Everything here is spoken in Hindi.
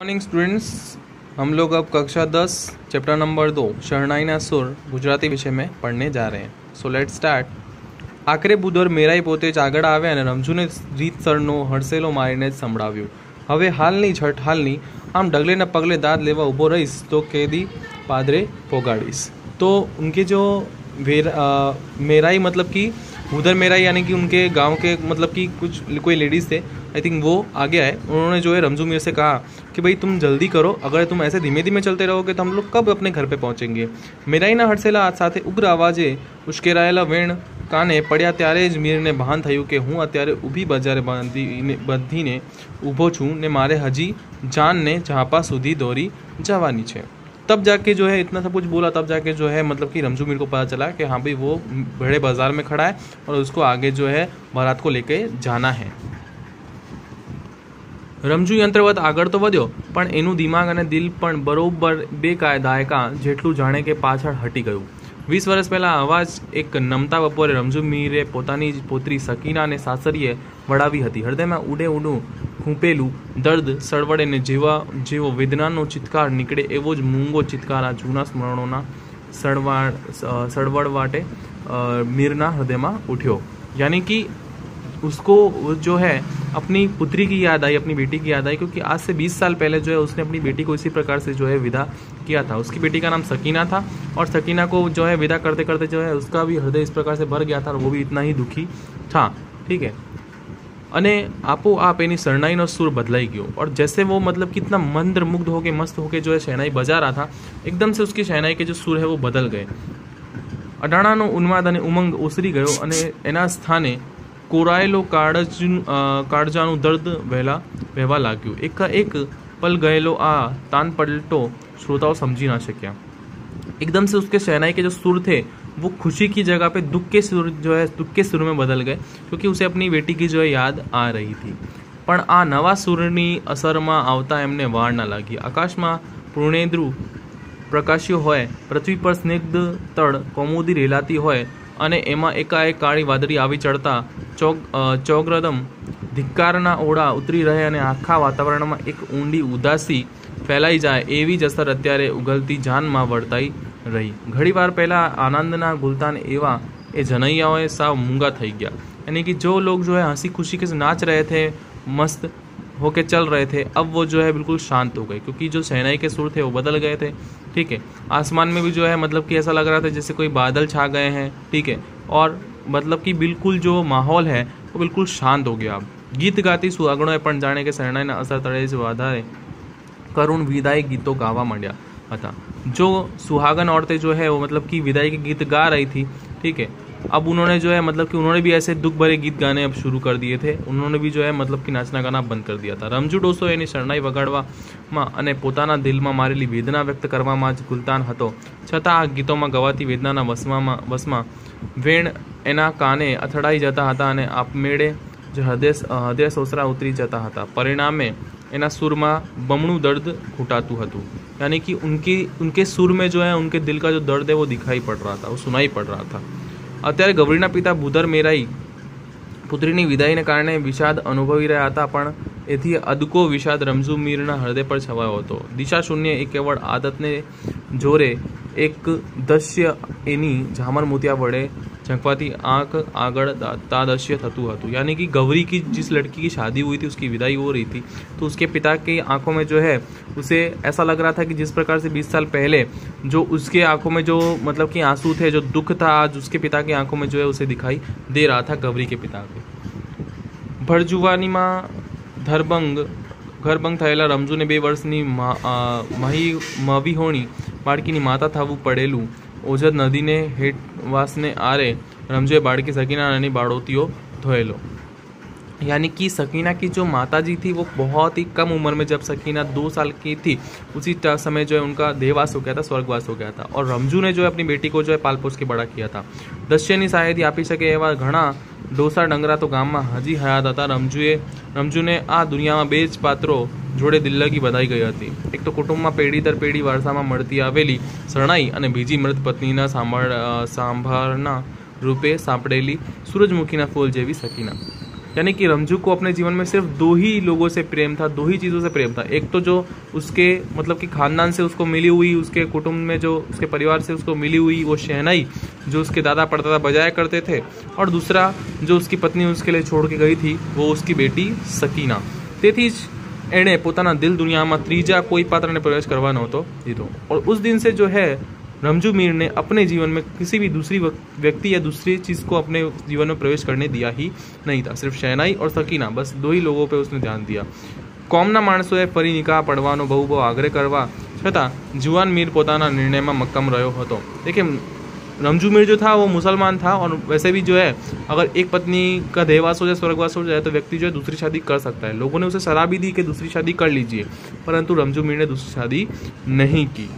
मॉर्निंग स्टूडेंट्स, हम लोग अब कक्षा 10 चैप्टर नंबर 2 शरणाईना सुर गुजराती विषय में पढ़ने जा रहे हैं। So let's start. આખરે બુધર મેરાઈ પોતે જ આગળ આવ્યા અને રમજુને રીતસરનો હડસેલો મારીને જ સંભળાવ્યું, હવે હાલની છઠ હાલની, આમ डगले न पगले दाद लेवा ऊभो रहीश तो कैदी पादरे पोगाड़ीश। तो उनके जो मेराई मतलब कि उधर मेराई यानी कि उनके गांव के मतलब कि कुछ कोई लेडीज़ थे, आई थिंक वो आगे आए। उन्होंने जो है रमजू मीर से कहा कि भाई तुम जल्दी करो, अगर तुम ऐसे धीमे धीमे चलते रहोगे तो हम लोग कब अपने घर पे पहुँचेंगे। मेराईना हड़सेला साथे उग्र आवाजे उश्केराયેલા વેણ કાને પડ્યા ત્યારે જ મીરને ભાન થયું કે હું અત્યારે ઊભી બજારે બાંધીને ઊભો છું ને મારે હજી જાનને ઝાપા સુધી દોરી જવાની છે। तब जाके जो है इतना सब कुछ बोला, तब जाके जो है मतलब कि रमजू मीर को पता चला कि हाँ भाई वो बड़े बाजार में खड़ा है और उसको आगे जो है बारात को लेके जाना है। रमजू यंत्रवत आगळ तो वध्यो पण एनु दिमाग अने दिल पण बरोबर बे दायका जेटलू जाणे के पाछळ हटी गयुं। 20 વર્ષ પહેલાં આવા જ એક નમતા બપોરે રમજુ મીરે પોતાની પોતરી સકીનાને સાસરીએ વળાવી હતી। હૃદયમાં ઉડે ઉડું ખૂંપેલું દર્દ સળવળે ને જેવો વેદનાનો ચિત્કાર નીકળે એવો જ મૂંગો ચિત્કાર આ જૂના સ્મરણોના સળવળવાટે મીરના હૃદયમાં ઉઠ્યો। यानी कि उसको जो है अपनी पुत्री की याद आई, अपनी बेटी की याद आई, क्योंकि आज से 20 साल पहले जो है उसने अपनी बेटी को इसी प्रकार से जो है विदा किया था। उसकी बेटी का नाम सकीना था और सकीना को जो है विदा करते करते जो है उसका भी हृदय इस प्रकार से भर गया था और वो भी इतना ही दुखी था। ठीक है, अने आपो आप एनी शरणाईनो सुर बदलाई गयो और जैसे वो मतलब कितना मंद्र मुग्ध होके मस्त होके जो है शहनाई बजा रहा था, एकदम से उसकी शहनाई के जो सुर है वो बदल गए। अडाणानो उन्माद अने उमंग ओसरी गयो अने एना स्थाने कोराયેલો કાળજાનું દર્દ વહેવા લાગ્યું। એકાએક પલ ગયેલો આ તાન પલટો श्रोताओं समझी ना शक्या। एकदम से उसके शहनाई के जो सुर थे वो खुशी की जगह पे दुख के सुर में बदल गए, क्योंकि उसे अपनी बेटी की जो है याद आ रही थी। पण आ नवा सुरनी असरमा आवता एमने वार न लागी। आकाश में पूर्णेंद्रु प्रकाश्यो होय, पृथ्वी पर स्निग्ध तड़ कौमुदी रेलाती होय અને એમાં એકાએક કાળી વાદળી આવી ચડતા ચોગ્રદમ ધિક્કારના ઓળા ઉતરી રહે અને આખા વાતાવરણમાં એક ઊંડી ઉદાસી ફેલાઈ જાય એવી જ અસર અત્યારે ઉગલતી જાનમાં વર્તાઈ રહી। ઘણીવાર પહેલાં આનંદના ગુલતાન એવા એ જનૈયાઓએ સાવ મૂંગા થઈ ગયા। यानी कि जो लोग जो है हंसी खुशी के नाच रहे थे, मस्त होके चल रहे थे, अब वो जो है बिल्कुल शांत हो गए, क्योंकि जो शहनाई के सुर थे वो बदल गए थे। ठीक है, आसमान में भी जो है मतलब कि ऐसा लग रहा था जैसे कोई बादल छा गए हैं। ठीक है, और मतलब कि बिल्कुल जो माहौल है वो बिल्कुल शांत हो गया। गीत गाती सुहागणोए पण जाने के शरणाईना असर तळे ज वधारे करुण विदाई गीतों गावा मंड्या था। जो सुहागन औरतें जो है वो मतलब कि विदाई के गीत गा रही थी। ठीक है, अब उन्होंने जो है मतलब कि उन्होंने भी ऐसे दुख भरे गीत गाने अब शुरू कर दिए थे। उन्होंने भी जो है मतलब कि नाचना गाना बंद कर दिया था। रमजू डोસો એની શરણાઈ વગાડવામાં અને પોતાના દિલમાં મારેલી વેદના વ્યક્ત કરવામાં જ ગુલતાન હતો, છતાં આ ગીતોમાં ગવાતી વેદનાના વસમાં વેણ એના કાને અથડાઈ જતા હતા અને આપમેળે જ હૃદય સોસરા ઉતરી જતા હતા। પરિણામે એના સુરમાં બમણું દર્દ ઘૂંટાતું હતું। यानी कि उनके सुर में जो है उनके दिल का जो दर्द है वो दिखाई पड़ रहा था, वो सुनाई पड़ रहा था। અત્યારે ગૌરીના પિતા ભૂધર મેરાઈ પુત્રીની વિદાયને કારણે વિષાદ અનુભવી રહ્યા હતા, પણ એથી અદકો વિષાદ રમજુ મીરના હૃદય પર છવાયો હતો। દિશા શૂન્ય એ કેવળ આદતને જોરે એક દસ્ય એની ઝામર મોતિયા વડે झंकवाती आंख आगड़ तादश्य थतु हतु। यानी कि गौरी की जिस लड़की की शादी हुई थी उसकी विदाई हो रही थी, तो उसके पिता की आंखों में जो है उसे ऐसा लग रहा था कि जिस प्रकार से 20 साल पहले जो उसके आंखों में जो मतलब कि आंसू थे, जो दुख था, आज उसके पिता की आंखों में जो है उसे दिखाई दे रहा था गौरी के पिता के। भरजुवानी में घरभंग थયેલા રમજુને 2 વર્ષની મવિહોણી બાળકીની માતા થવું પડેલું। ઓજદ નદીને હેઠવાસને આરે રમજુએ બાળકી સકીના નાની બાળોતીઓ ધોયેલો। यानी कि सकीना की जो माताजी थी वो बहुत ही कम उम्र में, जब सकीना 2 साल की थी उसी समय जो है उनका देहवास हो गया था, स्वर्गवास हो गया था। और रमजू ने जो है अपनी बेटी को जो है पाल पोस के बड़ा किया था। दस्यनी सहायती आपी सके एवा घणा डोसा डंगरा तो गाम में हजी हयात था। रमजूने आ दुनिया में 2 જ पात्रों जोड़े दिल्लगी बधाई गई थी। एक तो कुटुंब में पेढ़ी दर पेढ़ी वारसा में मळती आवेली शरणाई અને બીજી મૃત પત્નીના સાંભારના રૂપે સાંપડેલી સૂરજમુખીના ફૂલ જેવી સકીના। यानी कि रमजू को अपने जीवन में सिर्फ 2 ही लोगों से प्रेम था, 2 ही चीज़ों से प्रेम था। एक तो जो उसके मतलब कि खानदान से उसको मिली हुई, उसके कुटुंब में जो उसके परिवार से उसको मिली हुई वो शहनाई जो उसके दादा परदादा बजाया करते थे, और दूसरा जो उसकी पत्नी उसके लिए छोड़ के गई थी वो उसकी बेटी सकीना। તેથી જ એણે પોતાના દિલ દુનિયામાં ત્રીજા કોઈ પાત્રને પ્રવેશ કરવા નહોતો દીધો। और उस दिन से जो है रमजू मीर ने अपने जीवन में किसी भी दूसरी व्यक्ति या दूसरी चीज़ को अपने जीवन में प्रवेश करने दिया ही नहीं था। सिर्फ शहनाई और सकीना, बस 2 ही लोगों पे उसने ध्यान दिया। કોમના માણસોએ ફરી નિકાહ પડવાનો બહુ આગ્રહ કરવા છતાં જુવાન મીર પોતાના निर्णयમાં મક્કમ રહ્યો હતો। देखिए रमजू मीर जो था वो मुसलमान था, और वैसे भी जो है अगर एक पत्नी का देहवास हो जाए, स्वर्गवास हो जाए, तो व्यक्ति जो है दूसरी शादी कर सकता है। लोगों ने उसे सलाह भी दी कि दूसरी शादी कर लीजिए, परंतु रमजू मीर ने दूसरी शादी नहीं की।